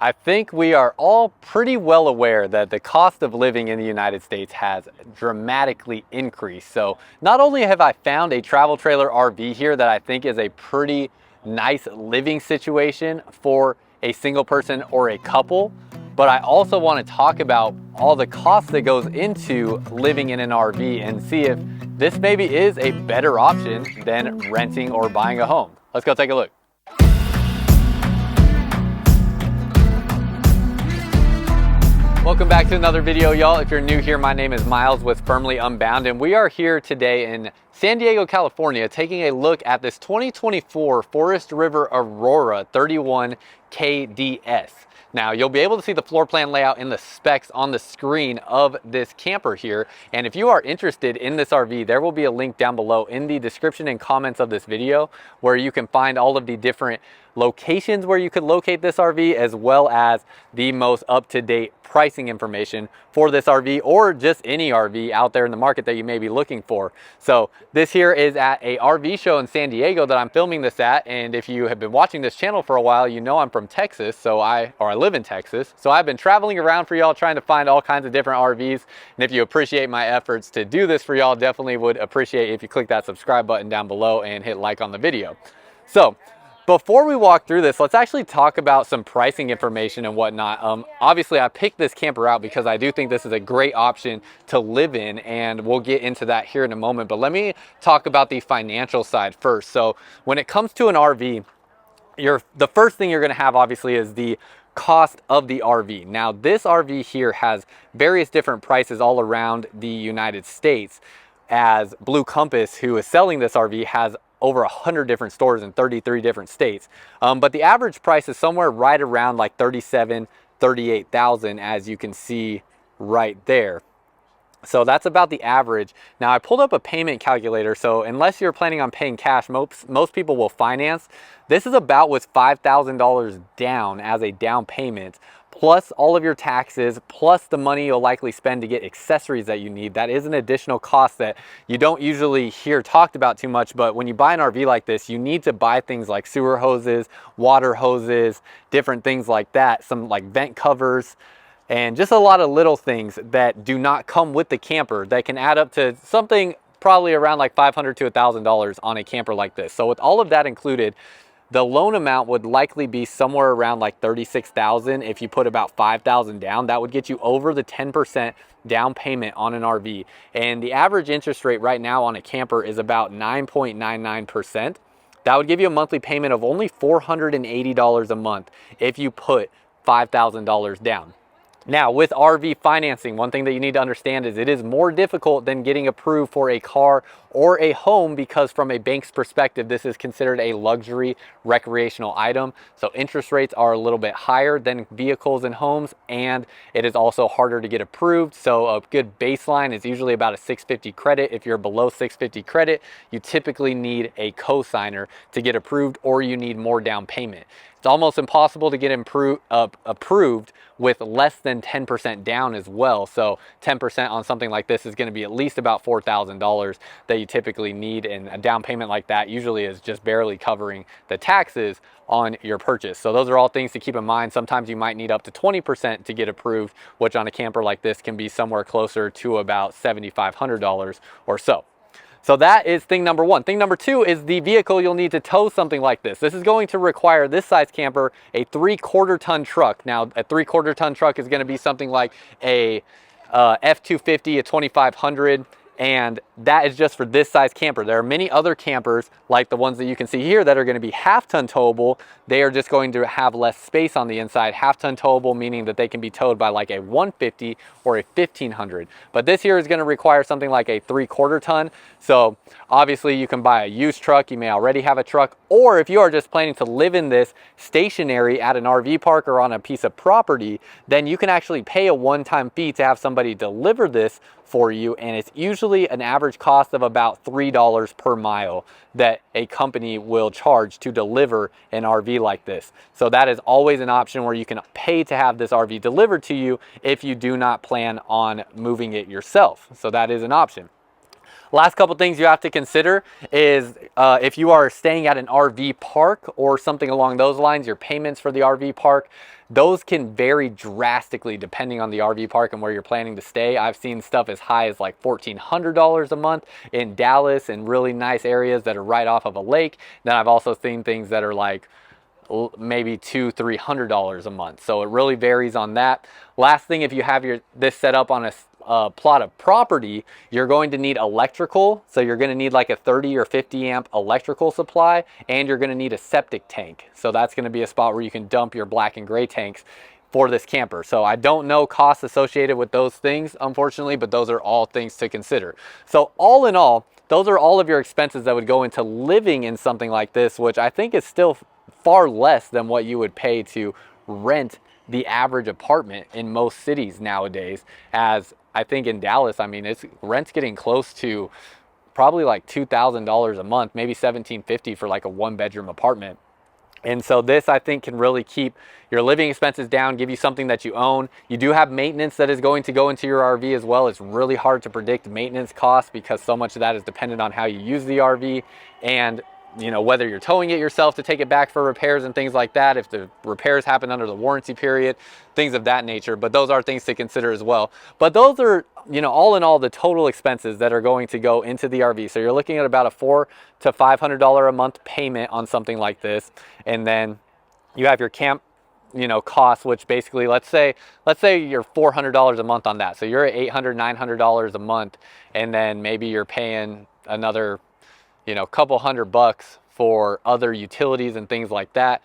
I think we are all pretty well aware that the cost of living in the United States has dramatically increased. So not only have I found a travel trailer RV here that I think is a pretty nice living situation for a single person or a couple, but I also want to talk about all the costs that goes into living in an RV and see if this maybe is a better option than renting or buying a home. Let's go take a look. Welcome back to another video, y'all. If you're new here, my name is Myles with Firmly Unbound, and we are here today in San Diego, California, taking a look at this 2024 Forest River Aurora 31 KDS. Now, you'll be able to see the floor plan layout and the specs on the screen of this camper here. And if you are interested in this RV, there will be a link down below in the description and comments of this video where you can find all of the different locations where you could locate this RV, as well as the most up-to-date pricing information for this RV or just any RV out there in the market that you may be looking for. So this here is at a RV show in San Diego that I'm filming this at, and if you have been watching this channel for a while, you know I'm from Texas, so I live in Texas. So I've been traveling around for y'all trying to find all kinds of different RVs, and if you appreciate my efforts to do this for y'all, definitely would appreciate if you click that subscribe button down below and hit like on the video. So before we walk through this, let's actually talk about some pricing information and whatnot. Obviously, I picked this camper out because I do think this is a great option to live in, and we'll get into that here in a moment. But let me talk about the financial side first. So when it comes to an RV, the first thing you're going to have, obviously, is the cost of the RV. Now, this RV here has various different prices all around the United States, as Blue Compass, who is selling this RV, has over 100 different stores in 33 different states. But the average price is somewhere right around like $37,000, $38,000, as you can see right there. So that's about the average. Now, I pulled up a payment calculator. So unless you're planning on paying cash, most people will finance. This is about with $5,000 down as a down payment, plus all of your taxes, plus the money you'll likely spend to get accessories that you need. That is an additional cost that you don't usually hear talked about too much, but when you buy an RV like this, you need to buy things like sewer hoses, water hoses, different things like that, some like vent covers, and just a lot of little things that do not come with the camper that can add up to something probably around like $500 to $1,000 on a camper like this. So with all of that included, the loan amount would likely be somewhere around like $36,000. If you put about $5,000 down, that would get you over the 10% down payment on an RV. And the average interest rate right now on a camper is about 9.99%. That would give you a monthly payment of only $480 a month if you put $5,000 down. Now, with RV financing, one thing that you need to understand is it is more difficult than getting approved for a car or a home, because from a bank's perspective, this is considered a luxury recreational item. So interest rates are a little bit higher than vehicles and homes, and it is also harder to get approved. So a good baseline is usually about a 650 credit. If you're below 650 credit, you typically need a cosigner to get approved, or you need more down payment. It's almost impossible to get approved with less than 10% down as well. So 10% on something like this is going to be at least about $4,000 that you typically need, and a down payment like that usually is just barely covering the taxes on your purchase. So those are all things to keep in mind. Sometimes you might need up to 20% to get approved, which on a camper like this can be somewhere closer to about $7,500 or so. So that is thing number one. Thing number two is the vehicle you'll need to tow something like this. This is going to require, this size camper, a 3/4 ton truck. Now, a 3/4 ton truck is going to be something like a F-250, a 2500, and that is just for this size camper. There are many other campers like the ones that you can see here that are going to be half-ton towable. They are just going to have less space on the inside. Half-ton towable meaning that they can be towed by like a 150 or a 1500. But this here is going to require something like a 3/4 ton. So obviously you can buy a used truck. You may already have a truck, or if you are just planning to live in this stationary at an RV park or on a piece of property, then you can actually pay a one-time fee to have somebody deliver this for you, and it's usually an average cost of about $3 per mile that a company will charge to deliver an RV like this. So that is always an option where you can pay to have this RV delivered to you if you do not plan on moving it yourself. So that is an option. Last couple things you have to consider is if you are staying at an RV park or something along those lines, your payments for the RV park, those can vary drastically depending on the RV park and where you're planning to stay. I've seen stuff as high as like $1,400 a month in Dallas and really nice areas that are right off of a lake. Then I've also seen things that are like maybe $200-300 a month. So it really varies on that. Last thing, if you have this set up on a plot of property, you're going to need electrical. So you're going to need like a 30 or 50 amp electrical supply, and you're going to need a septic tank. So that's going to be a spot where you can dump your black and gray tanks for this camper. So I don't know costs associated with those things, unfortunately, but those are all things to consider. So all in all, those are all of your expenses that would go into living in something like this, which I think is still far less than what you would pay to rent the average apartment in most cities nowadays. As I think in Dallas, I mean, rent's getting close to probably like $2,000 a month, maybe $1,750 for like a 1-bedroom apartment. And so this, I think, can really keep your living expenses down, give you something that you own. You do have maintenance that is going to go into your RV as well. It's really hard to predict maintenance costs because so much of that is dependent on how you use the RV and whether you're towing it yourself to take it back for repairs and things like that, if the repairs happen under the warranty period, things of that nature. But those are things to consider as well. But those are, all in all, the total expenses that are going to go into the RV. So you're looking at about a $400 to $500 a month payment on something like this. And then you have your camp, costs, which basically, let's say you're $400 a month on that. So you're at $800, $900 a month. And then maybe you're paying another couple $100 for other utilities and things like that.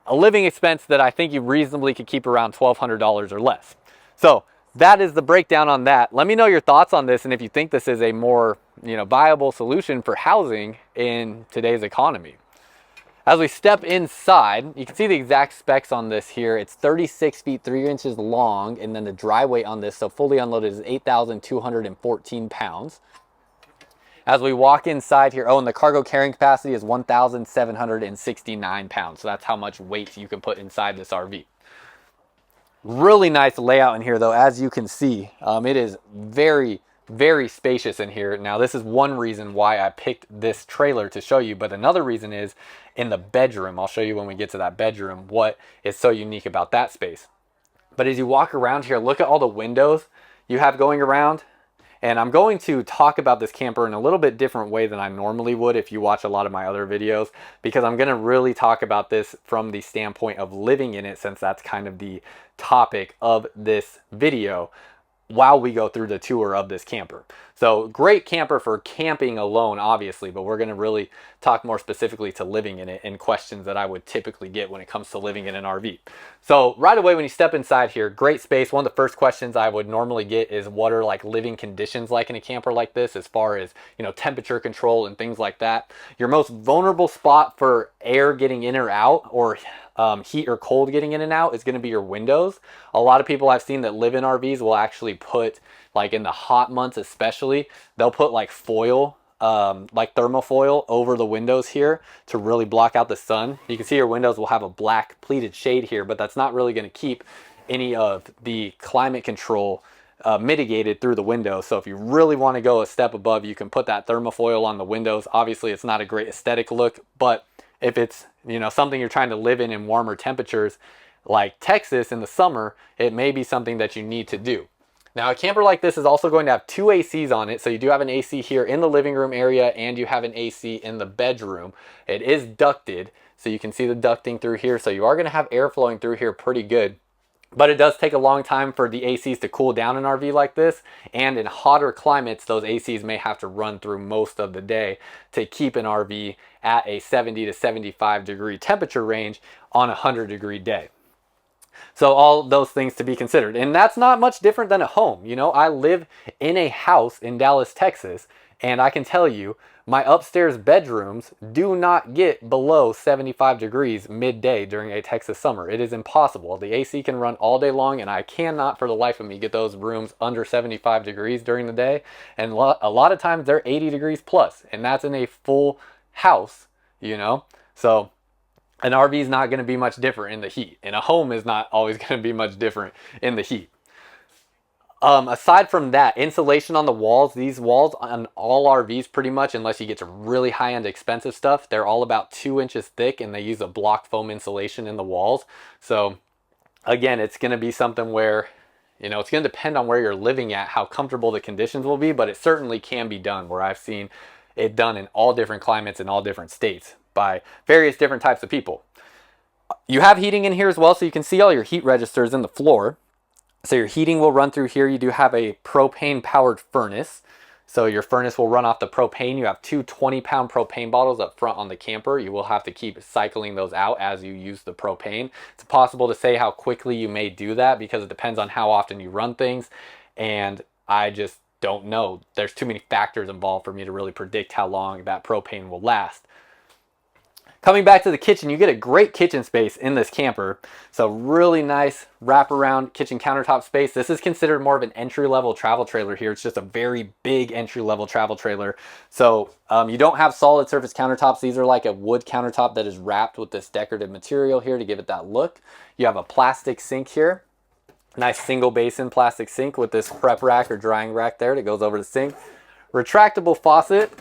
A living expense that I think you reasonably could keep around $1,200 or less. So that is the breakdown on that. Let me know your thoughts on this and if you think this is a more viable solution for housing in today's economy. As we step inside, you can see the exact specs on this here. It's 36 feet 3 inches long, and then the dry weight on this, so fully unloaded, is 8,214 pounds. As we walk inside here, and the cargo carrying capacity is 1,769 pounds. So that's how much weight you can put inside this RV. Really nice layout in here though, as you can see. It is very, very spacious in here. Now this is one reason why I picked this trailer to show you, but another reason is in the bedroom. I'll show you when we get to that bedroom what is so unique about that space. But as you walk around here, look at all the windows you have going around. And I'm going to talk about this camper in a little bit different way than I normally would if you watch a lot of my other videos, because I'm going to really talk about this from the standpoint of living in it, since that's kind of the topic of this video while we go through the tour of this camper. So great camper for camping alone, obviously, but we're going to really talk more specifically to living in it and questions that I would typically get when it comes to living in an RV. So right away when you step inside here, great space. One of the first questions I would normally get is what are like living conditions like in a camper like this, as far as temperature control and things like that. Your most vulnerable spot for air getting in or out, or heat or cold getting in and out, is going to be your windows. A lot of people I've seen that live in RVs will actually put, like in the hot months especially, they'll put like foil, like thermofoil over the windows here to really block out the sun. You can see your windows will have a black pleated shade here, but that's not really going to keep any of the climate control mitigated through the window. So if you really want to go a step above, you can put that thermofoil on the windows. Obviously it's not a great aesthetic look, but if it's something you're trying to live in warmer temperatures like Texas in the summer, it may be something that you need to do. Now a camper like this is also going to have 2 ACs on it. So you do have an AC here in the living room area, and you have an AC in the bedroom. It is ducted, so you can see the ducting through here. So you are going to have air flowing through here pretty good. But it does take a long time for the ACs to cool down an RV like this. And in hotter climates, those ACs may have to run through most of the day to keep an RV at a 70 to 75 degree temperature range on a 100-degree day. So all those things to be considered. And that's not much different than a home. I live in a house in Dallas, Texas, and I can tell you my upstairs bedrooms do not get below 75 degrees midday during a Texas summer. It is impossible. The AC can run all day long, and I cannot for the life of me get those rooms under 75 degrees during the day. And a lot of times they're 80 degrees plus, and that's in a full house, So an RV is not going to be much different in the heat, and a home is not always going to be much different in the heat. Aside from that, insulation on the walls, these walls on all RVs pretty much, unless you get to really high-end expensive stuff, they're all about 2 inches thick, and they use a block foam insulation in the walls. So again, it's going to be something where, you know, it's going to depend on where you're living at, how comfortable the conditions will be, but it certainly can be done, where I've seen it done in all different climates in all different states by various different types of people. You have heating in here as well, so you can see all your heat registers in the floor. So your heating will run through here. You do have a propane powered furnace. So your furnace will run off the propane. You have two 20-pound propane bottles up front on the camper. You will have to keep cycling those out as you use the propane. It's impossible to say how quickly you may do that because it depends on how often you run things. And I just don't know. There's too many factors involved for me to really predict how long that propane will last. Coming back to the kitchen, you get a great kitchen space in this camper. So really nice wraparound kitchen countertop space. This is considered more of an entry-level travel trailer here. It's just a very big entry-level travel trailer. So you don't have solid surface countertops. These are like a wood countertop that is wrapped with this decorative material here to give it that look. You have a plastic sink here. Nice single basin plastic sink with this prep rack or drying rack there that goes over the sink. Retractable faucet.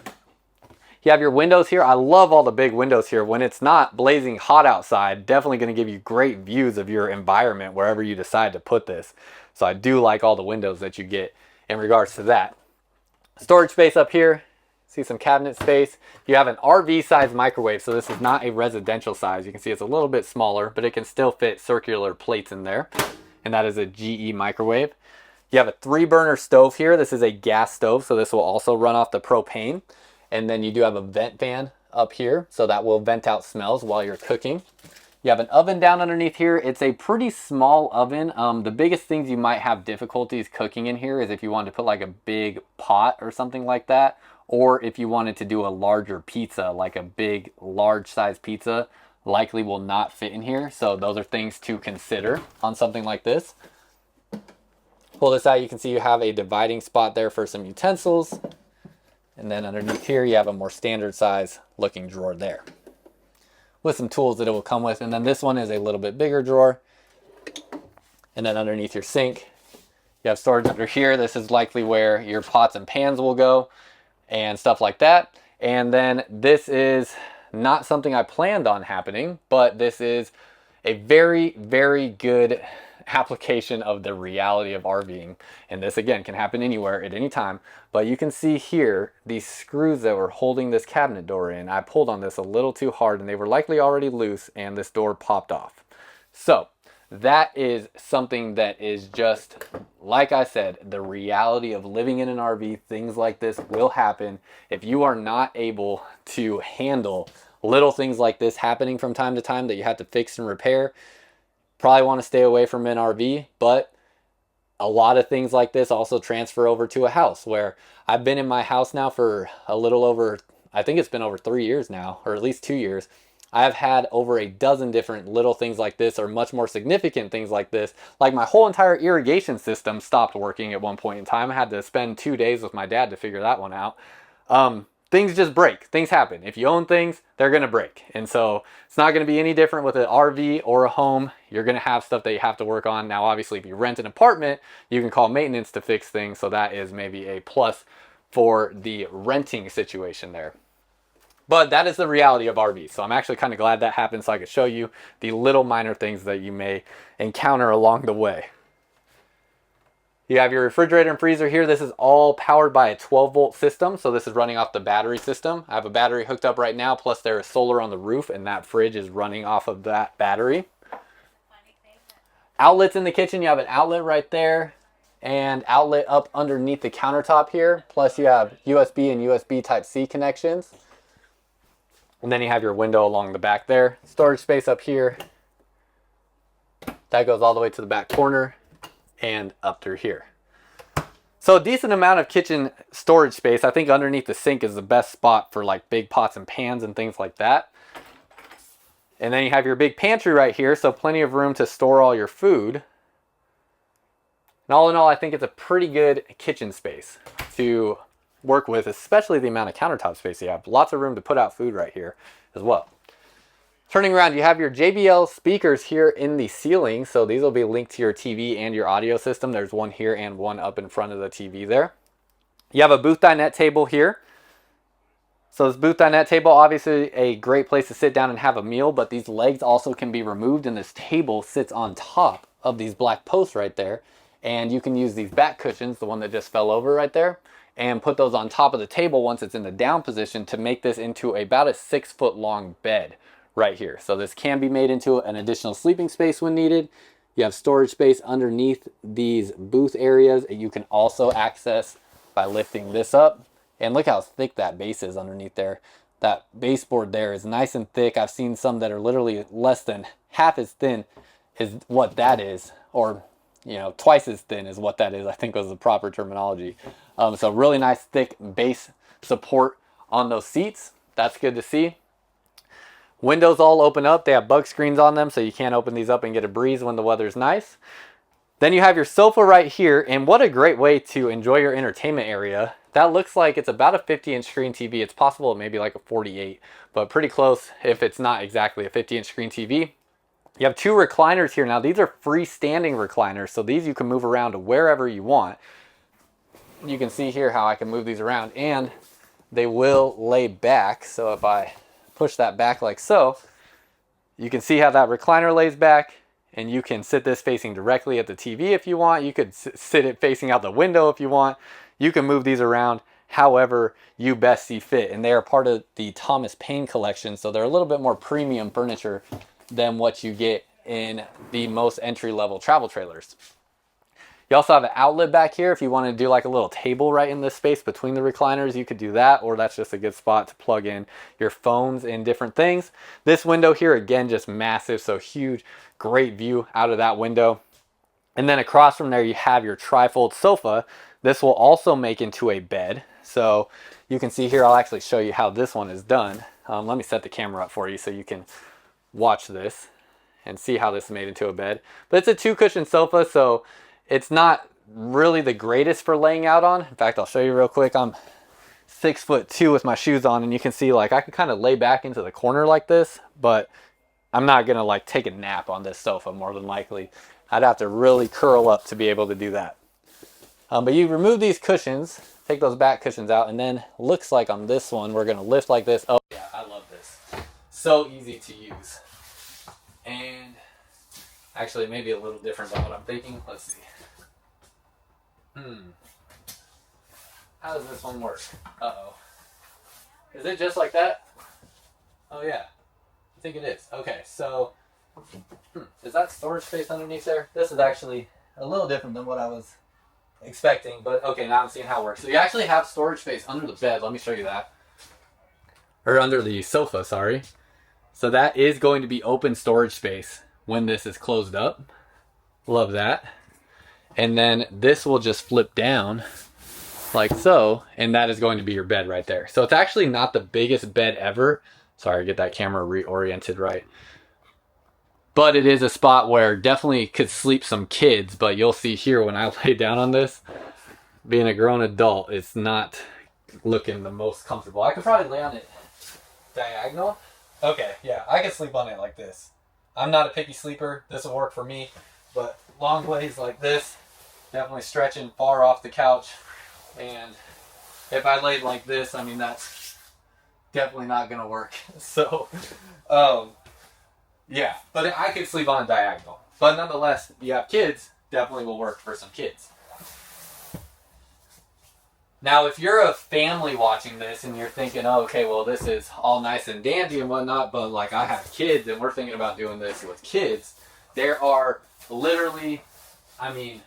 You have your windows here. I love all the big windows here. When it's not blazing hot outside, definitely going to give you great views of your environment wherever you decide to put this. So I do like all the windows that you get in regards to that. Storage space up here. See some cabinet space. You have an RV size microwave, so this is not a residential size. You can see it's a little bit smaller, but it can still fit circular plates in there. And that is a GE microwave. You have a 3-burner stove here. This is a gas stove, so this will also run off the propane. And then you do have a vent fan up here, so that will vent out smells while you're cooking. You have an oven down underneath here. It's a pretty small oven. The biggest things you might have difficulties cooking in here is if you wanted to put like a big pot or something like that, or if you wanted to do a larger pizza, like a big, large size pizza, likely will not fit in here. So those are things to consider on something like this. Pull this out, you can see you have a dividing spot there for some utensils. And then underneath here, you have a more standard size looking drawer there with some tools that it will come with. And then this one is a little bit bigger drawer. And then underneath your sink, you have storage under here. This is likely where your pots and pans will go and stuff like that. And then this is not something I planned on happening, but this is a very, very good application of the reality of RVing. And this again can happen anywhere at any time, but you can see here these screws that were holding this cabinet door in. I pulled on this a little too hard and they were likely already loose and this door popped off. So that is something that is just, like I said, the reality of living in an RV. Things like this will happen. If you are not able to handle little things like this happening from time to time that you have to fix and repair, probably want to stay away from an RV. But a lot of things like this also transfer over to a house, where I've been in my house now for a little over, I think it's been over 3 years now, or at least 2 years. I have had over a dozen different little things like this, or much more significant things like this. Like my whole entire irrigation system stopped working at one point in time. I had to spend 2 days with my dad to figure that one out. Things just break. Things happen. If you own things, they're going to break. And so it's not going to be any different with an RV or a home. You're going to have stuff that you have to work on. Now, obviously, if you rent an apartment, you can call maintenance to fix things. So that is maybe a plus for the renting situation there. But that is the reality of RVs. So I'm actually kind of glad that happened so I could show you the little minor things that you may encounter along the way. You have your refrigerator and freezer here. This is all powered by a 12-volt system. So this is running off the battery system. I have a battery hooked up right now, plus there is solar on the roof, and that fridge is running off of that battery. Outlets in the kitchen. You have an outlet right there and outlet up underneath the countertop here. Plus you have USB and USB Type-C connections. And then you have your window along the back there. Storage space up here. That goes all the way to the back corner and up through here. So a decent amount of kitchen storage space. I think underneath the sink is the best spot for like big pots and pans and things like that. And then you have your big pantry right here, so plenty of room to store all your food. And all in all, I think it's a pretty good kitchen space to work with, especially the amount of countertop space you have. Lots of room to put out food right here as well. Turning around, you have your JBL speakers here in the ceiling. So these will be linked to your TV and your audio system. There's one here and one up in front of the TV there. You have a booth dinette table here. So this booth dinette table, obviously a great place to sit down and have a meal, but these legs also can be removed, and this table sits on top of these black posts right there. And you can use these back cushions, the one that just fell over right there, and put those on top of the table once it's in the down position to make this into about a 6-foot long bed right here. So this can be made into an additional sleeping space when needed. You have storage space underneath these booth areas that you can also access by lifting this up. And look how thick that base is underneath there. That baseboard there is nice and thick. I've seen some that are literally less than half as thin as what that is, or you know, twice as thin as what that is, I think was the proper terminology. So really nice thick base support on those seats. That's good to see. Windows all open up. They have bug screens on them, so you can't open these up and get a breeze when the weather's nice. Then you have your sofa right here, and what a great way to enjoy your entertainment area. That looks like it's about a 50-inch screen TV. It's possible it may be like a 48, but pretty close if it's not exactly a 50-inch screen TV. You have 2 recliners here. Now these are freestanding recliners, so these you can move around to wherever you want. You can see here how I can move these around, and they will lay back. So if I push that back like so, you can see how that recliner lays back, and you can sit this facing directly at the TV if you want. You could sit it facing out the window if you want. You can move these around however you best see fit, and they are part of the Thomas Paine collection, so they're a little bit more premium furniture than what you get in the most entry-level travel trailers. You also have an outlet back here. If you want to do like a little table right in this space between the recliners, you could do that, or that's just a good spot to plug in your phones and different things. This window here, again, just massive, so huge, great view out of that window. And then across from there, you have your trifold sofa. This will also make into a bed. So you can see here, I'll actually show you how this one is done. Let me set the camera up for you so you can watch this and see how this is made into a bed. But it's a 2-cushion sofa, so it's not really the greatest for laying out on. In fact, I'll show you real quick. I'm 6'2" with my shoes on, and you can see like I can kind of lay back into the corner like this, but I'm not gonna like take a nap on this sofa more than likely. I'd have to really curl up to be able to do that. But you remove these cushions, take those back cushions out, and then looks like on this one, we're gonna lift like this. Oh yeah, I love this. So easy to use. And actually maybe a little different than what I'm thinking. Let's see. How does this one work? Uh-oh. Is it just like that? Oh yeah, I think it is. Okay, so is that storage space underneath there? This is actually a little different than what I was expecting, but okay, now I'm seeing how it works. So you actually have storage space under the bed. Let me show you that. Or under the sofa, sorry. So that is going to be open storage space when this is closed up. Love that. And then this will just flip down like so, and that is going to be your bed right there. So it's actually not the biggest bed ever. Sorry, get that camera reoriented right. But it is a spot where definitely could sleep some kids, but you'll see here when I lay down on this, being a grown adult, it's not looking the most comfortable. I could probably lay on it diagonal. Okay, yeah, I could sleep on it like this. I'm not a picky sleeper. This will work for me, but long lays like this, definitely stretching far off the couch. And if I laid like this, I mean, that's definitely not gonna work. So, yeah, but I could sleep on a diagonal. But nonetheless, you have kids, definitely will work for some kids. Now, if you're a family watching this and you're thinking, oh, okay, well, this is all nice and dandy and whatnot, but like I have kids and we're thinking about doing this with kids, there are literally, I mean,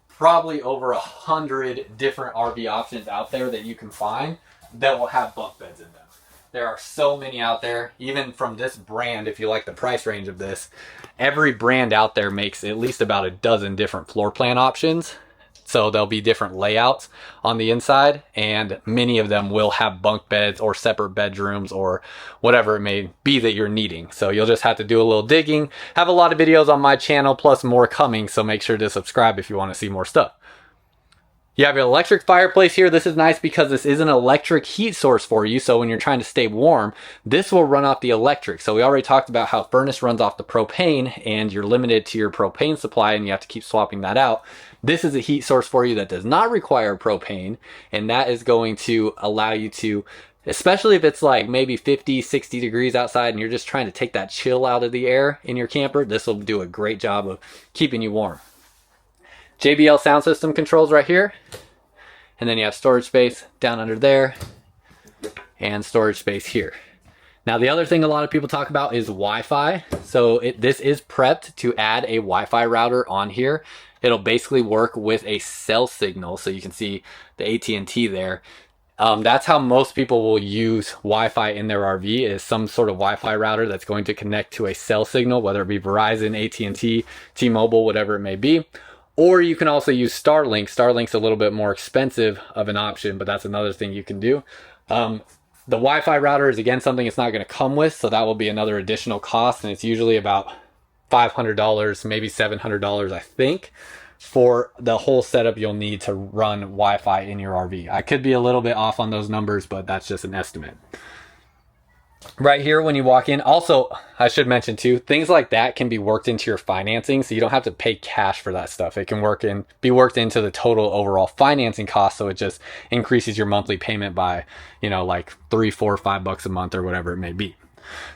probably over 100 different RV options out there that you can find that will have bunk beds in them. There are so many out there, even from this brand, if you like the price range of this. Every brand out there makes at least about a dozen different floor plan options. So there'll be different layouts on the inside, and many of them will have bunk beds or separate bedrooms or whatever it may be that you're needing. So you'll just have to do a little digging. Have a lot of videos on my channel, plus more coming, so make sure to subscribe if you want to see more stuff. You have an electric fireplace here. This is nice because this is an electric heat source for you. So when you're trying to stay warm, this will run off the electric. So we already talked about how furnace runs off the propane and you're limited to your propane supply and you have to keep swapping that out. This is a heat source for you that does not require propane, and that is going to allow you to, especially if it's like maybe 50, 60 degrees outside and you're just trying to take that chill out of the air in your camper, this will do a great job of keeping you warm. JBL sound system controls right here. And then you have storage space down under there and storage space here. Now, the other thing a lot of people talk about is Wi-Fi. So this is prepped to add a Wi-Fi router on here. It'll basically work with a cell signal. So you can see the AT&T there. That's how most people will use Wi-Fi in their RV, is some sort of Wi-Fi router that's going to connect to a cell signal, whether it be Verizon, AT&T, T-Mobile, whatever it may be. Or you can also use Starlink. Starlink's a little bit more expensive of an option, but that's another thing you can do. The Wi-Fi router is, again, something it's not going to come with, so that will be another additional cost, and it's usually about $500, maybe $700, I think, for the whole setup you'll need to run Wi-Fi in your RV. I could be a little bit off on those numbers, but that's just an estimate. Right here when you walk in, also I should mention too, things like that can be worked into your financing, so you don't have to pay cash for that stuff. It can be worked into the total overall financing cost, so it just increases your monthly payment by, you know, like $3, $4, $5 a month or whatever it may be.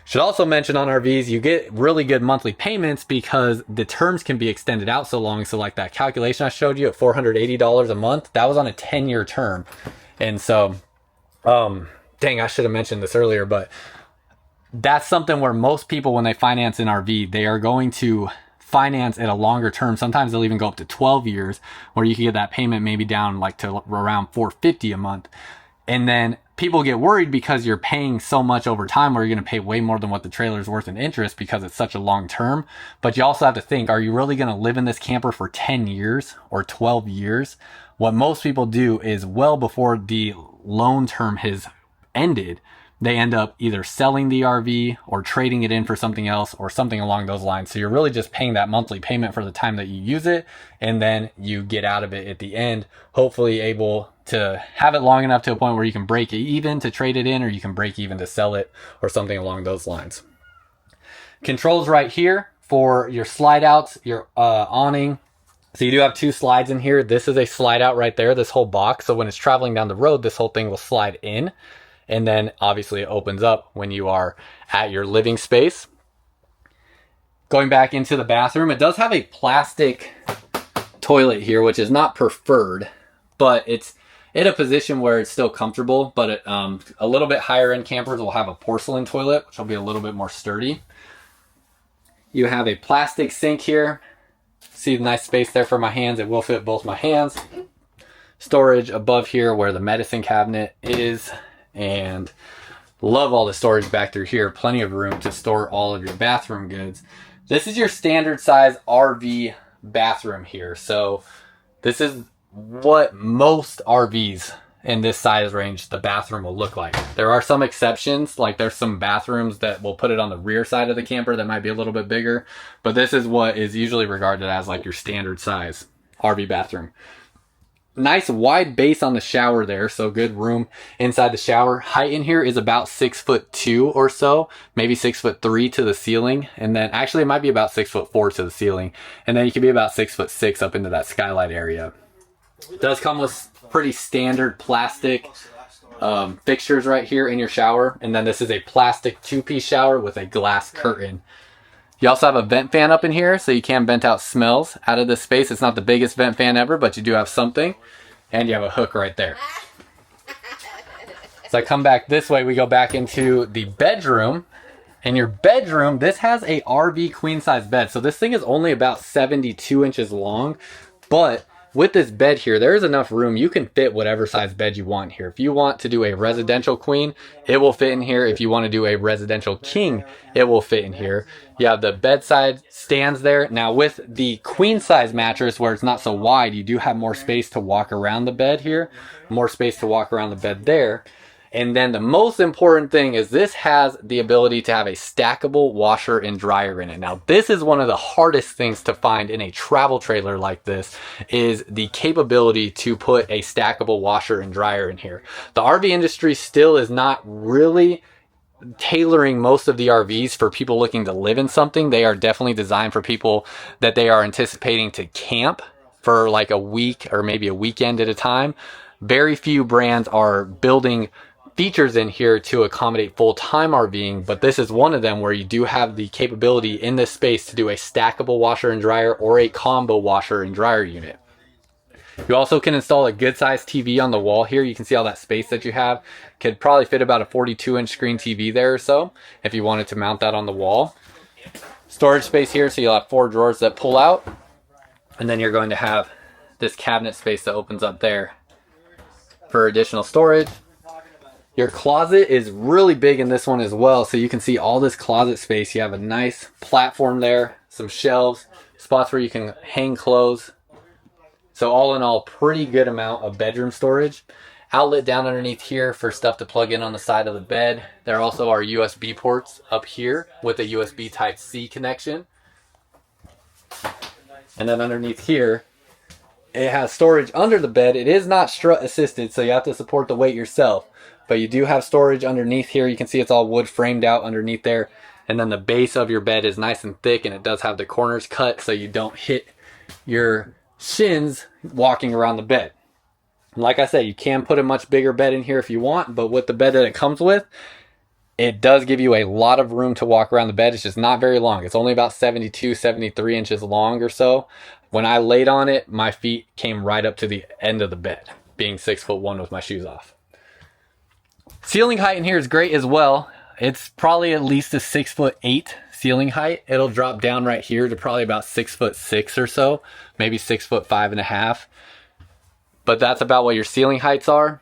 Should also mention, on RVs you get really good monthly payments because the terms can be extended out so long. So like that calculation I showed you at $480 a month, that was on a 10-year term. And so dang, I should have mentioned this earlier, but that's something where most people, when they finance an RV, they are going to finance at a longer term. Sometimes they'll even go up to 12 years, where you can get that payment maybe down like to around $450 a month. And then people get worried because you're paying so much over time, where you're going to pay way more than what the trailer is worth in interest because it's such a long term. But you also have to think, are you really going to live in this camper for 10 years or 12 years? What most people do is, well before the loan term has ended, they end up either selling the RV or trading it in for something else or something along those lines. So you're really just paying that monthly payment for the time that you use it, and then you get out of it at the end, hopefully able to have it long enough to a point where you can break it even to trade it in, or you can break even to sell it, or something along those lines. Controls right here for your slide outs, your awning. So you do have two slides in here. This is a slide out right there, this whole box. So when it's traveling down the road, this whole thing will slide in. And then obviously it opens up when you are at your living space. Going back into the bathroom, it does have a plastic toilet here, which is not preferred, but it's in a position where it's still comfortable. But a little bit higher end campers will have a porcelain toilet, which will be a little bit more sturdy. You have a plastic sink here. See the nice space there for my hands. It will fit both my hands. Storage above here where the medicine cabinet is. And love all the storage back through here. Plenty of room to store all of your bathroom goods. This is your standard size RV bathroom here. So this is what most RVs in this size range, the bathroom will look like. There are some exceptions, like there's some bathrooms that will put it on the rear side of the camper that might be a little bit bigger, but this is what is usually regarded as like your standard size RV bathroom. Nice wide base on the shower there, so good room inside the shower. Height in here is about 6'2" or so, maybe 6'3" to the ceiling, and then actually it might be about 6'4" to the ceiling, and then you can be about 6'6" up into that skylight area. It does come with pretty standard plastic fixtures right here in your shower, and then this is a plastic 2-piece shower with a glass curtain. You also have a vent fan up in here, so you can vent out smells out of this space. It's not the biggest vent fan ever, but you do have something. And you have a hook right there. So I come back this way, we go back into the bedroom. In your bedroom, this has a RV queen size bed. So this thing is only about 72 inches long, but with this bed here, there is enough room. You can fit whatever size bed you want here. If you want to do a residential queen, it will fit in here. If you want to do a residential king, it will fit in here. You have the bedside stands there. Now with the queen size mattress, where it's not so wide, you do have more space to walk around the bed here, more space to walk around the bed there. And then the most important thing is this has the ability to have a stackable washer and dryer in it. Now, this is one of the hardest things to find in a travel trailer like this, is the capability to put a stackable washer and dryer in here. The RV industry still is not really tailoring most of the RVs for people looking to live in something. They are definitely designed for people that they are anticipating to camp for like a week or maybe a weekend at a time. Very few brands are building features in here to accommodate full-time RVing, but this is one of them where you do have the capability in this space to do a stackable washer and dryer or a combo washer and dryer unit. You also can install a good sized TV on the wall here. You can see all that space that you have. Could probably fit about a 42-inch screen TV there or so if you wanted to mount that on the wall. Storage space here, so you'll have 4 drawers that pull out, and then you're going to have this cabinet space that opens up there for additional storage. Your closet is really big in this one as well, so you can see all this closet space. You have a nice platform there, some shelves, spots where you can hang clothes. So all in all, pretty good amount of bedroom storage. Outlet down underneath here for stuff to plug in on the side of the bed. There also are USB ports up here with a USB Type-C connection. And then underneath here, it has storage under the bed. It is not strut assisted, so you have to support the weight yourself. But you do have storage underneath here. You can see it's all wood framed out underneath there. And then the base of your bed is nice and thick, and it does have the corners cut so you don't hit your shins walking around the bed. Like I said, you can put a much bigger bed in here if you want, but with the bed that it comes with, it does give you a lot of room to walk around the bed. It's just not very long. It's only about 72, 73 inches long or so. When I laid on it, my feet came right up to the end of the bed, being 6'1" with my shoes off. Ceiling height in here is great as well. It's probably at least a 6'8" ceiling height. It'll drop down right here to probably about 6'6" or so, maybe 6'5.5". But that's about what your ceiling heights are.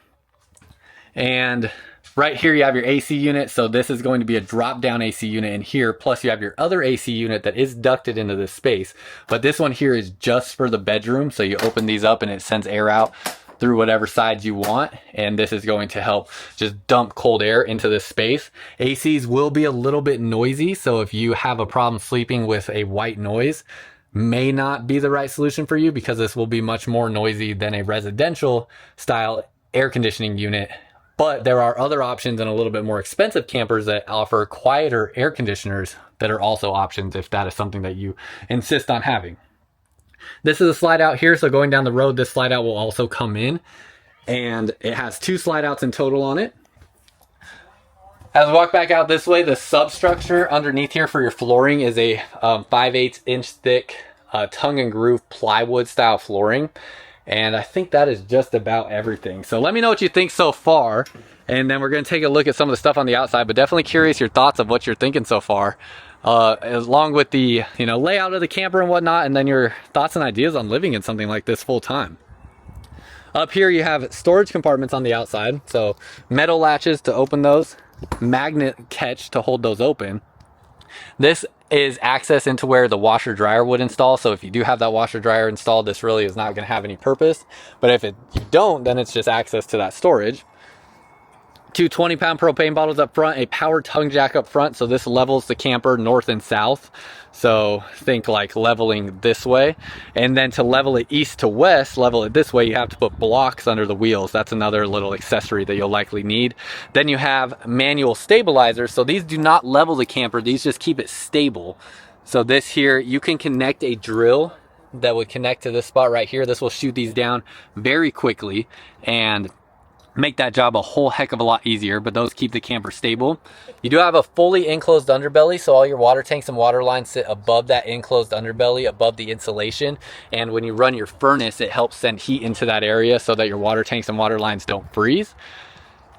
And right here you have your AC unit. So this is going to be a drop down AC unit in here. Plus you have your other AC unit that is ducted into this space. But this one here is just for the bedroom. So you open these up and it sends air out through whatever sides you want, and this is going to help just dump cold air into this space. ACs will be a little bit noisy, so if you have a problem sleeping with a white noise, may not be the right solution for you, because this will be much more noisy than a residential style air conditioning unit. But there are other options and a little bit more expensive campers that offer quieter air conditioners that are also options if that is something that you insist on having. This is a slide out here, so going down the road, this slide out will also come in, and it has 2 slide outs in total on it. As we walk back out this way, the substructure underneath here for your flooring is a 5/8 inch thick tongue and groove plywood style flooring, and I think that is just about everything. So let me know what you think so far, and then we're going to take a look at some of the stuff on the outside, but definitely curious your thoughts of what you're thinking so far. Along with the layout of the camper and whatnot, and then your thoughts and ideas on living in something like this full time. Up here you have storage compartments on the outside, so metal latches to open those, magnet catch to hold those open. This is access into where the washer dryer would install, so if you do have that washer dryer installed, this really is not going to have any purpose, but if you don't, then it's just access to that storage. 2 20-pound propane bottles up front, a power tongue jack up front, so this levels the camper north and south. So think like leveling this way. And then to level it east to west, level it this way, you have to put blocks under the wheels. That's another little accessory that you'll likely need. Then you have manual stabilizers. So these do not level the camper, these just keep it stable. So this here, you can connect a drill that would connect to this spot right here. This will shoot these down very quickly and make that job a whole heck of a lot easier, but those keep the camper stable. You do have a fully enclosed underbelly, so all your water tanks and water lines sit above that enclosed underbelly, above the insulation, and when you run your furnace, it helps send heat into that area so that your water tanks and water lines don't freeze.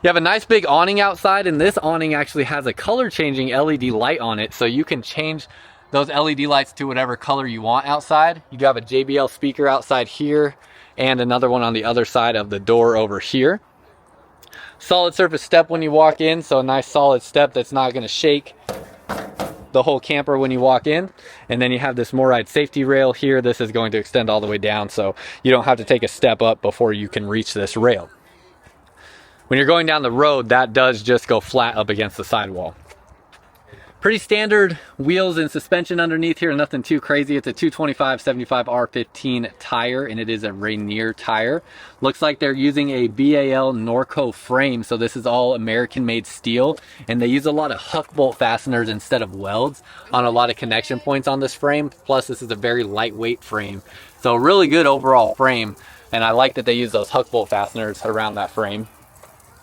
You have a nice big awning outside, and this awning actually has a color changing LED light on it, so you can change those LED lights to whatever color you want outside. You do have a JBL speaker outside here, and another one on the other side of the door over here. Solid surface step when you walk in, so a nice solid step that's not going to shake the whole camper when you walk in. And then you have this MORryde safety rail here. This is going to extend all the way down, so you don't have to take a step up before you can reach this rail. When you're going down the road, that does just go flat up against the sidewall. Pretty standard wheels and suspension underneath here, nothing too crazy. It's a 225/75 R15 tire, and it is a Rainier tire. Looks like they're using a BAL Norco frame, so this is all American-made steel, and they use a lot of huck bolt fasteners instead of welds on a lot of connection points on this frame. Plus, this is a very lightweight frame, so really good overall frame, and I like that they use those huck bolt fasteners around that frame.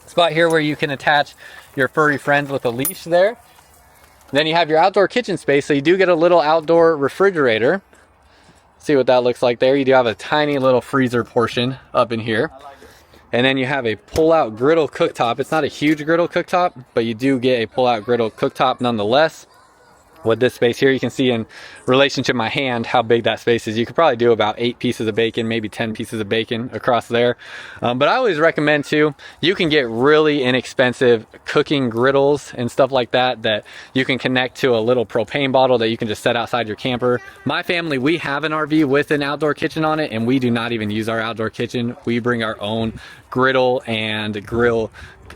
Spot here where you can attach your furry friends with a leash there. Then you have your outdoor kitchen space, so you do get a little outdoor refrigerator. See what that looks like there. You do have a tiny little freezer portion up in here. And then you have a pull-out griddle cooktop. It's not a huge griddle cooktop, but you do get a pull-out griddle cooktop nonetheless. With this space here, you can see in relation to my hand how big that space is. You could probably do about 8 pieces of bacon, maybe 10 pieces of bacon across there. But I always recommend too, you can get really inexpensive cooking griddles and stuff like that that you can connect to a little propane bottle that you can just set outside your camper. My family, we have an RV with an outdoor kitchen on it, and we do not even use our outdoor kitchen. We bring our own griddle and grill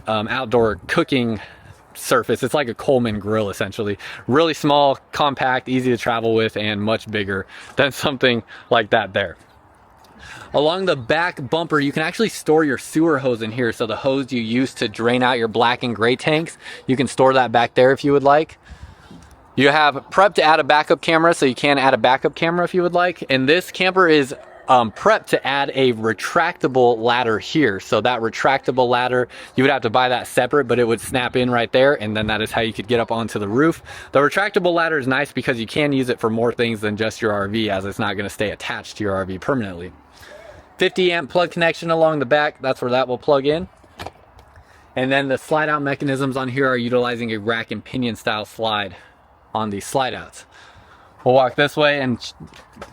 outdoor cooking surface. It's like a Coleman grill essentially. Really small, compact, easy to travel with, and much bigger than something like that there. Along the back bumper, you can actually store your sewer hose in here. So the hose you use to drain out your black and gray tanks, you can store that back there if you would like. You have prep to add a backup camera, so you can add a backup camera if you would like. And this camper is prepped to add a retractable ladder here. So that retractable ladder, you would have to buy that separate, but it would snap in right there, and then that is how you could get up onto the roof. The retractable ladder is nice because you can use it for more things than just your RV, as it's not going to stay attached to your RV permanently. 50 amp plug connection along the back, that's where that will plug in. And then the slide out mechanisms on here are utilizing a rack and pinion style slide on these slide outs. We'll walk this way and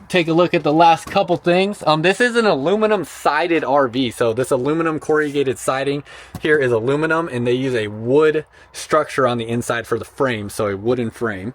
take a look at the last couple things. This is an aluminum sided RV. So this aluminum corrugated siding here is aluminum, and they use a wood structure on the inside for the frame. So a wooden frame.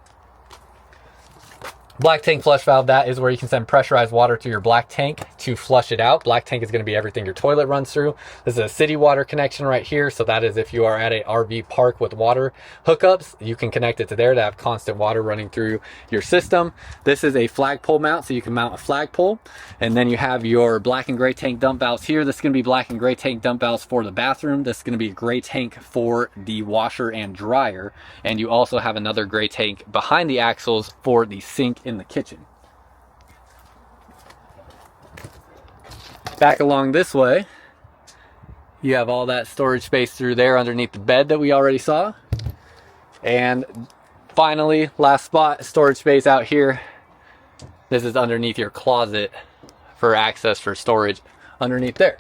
Black tank flush valve, that is where you can send pressurized water to your black tank to flush it out. Black tank is going to be everything your toilet runs through. This is a city water connection right here. So that is if you are at a RV park with water hookups, you can connect it to there to have constant water running through your system. This is a flagpole mount, so you can mount a flagpole. And then you have your black and gray tank dump valves here. This is going to be black and gray tank dump valves for the bathroom. This is going to be a gray tank for the washer and dryer. And you also have another gray tank behind the axles for the sink in the kitchen. Back along this way, you have all that storage space through there underneath the bed that we already saw. And finally, last spot, storage space out here. This is underneath your closet for access for storage underneath there.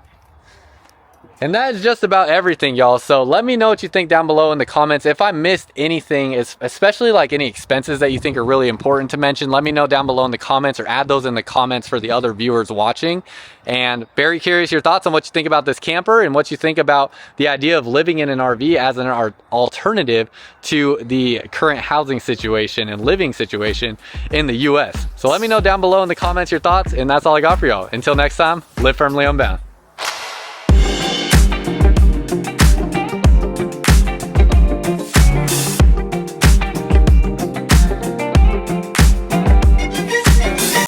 And that is just about everything, y'all. So let me know what you think down below in the comments. If I missed anything, especially like any expenses that you think are really important to mention, let me know down below in the comments, or add those in the comments for the other viewers watching. And very curious your thoughts on what you think about this camper and what you think about the idea of living in an RV as an alternative to the current housing situation and living situation in the US. So let me know down below in the comments your thoughts, and that's all I got for y'all. Until next time, live firmly unbound.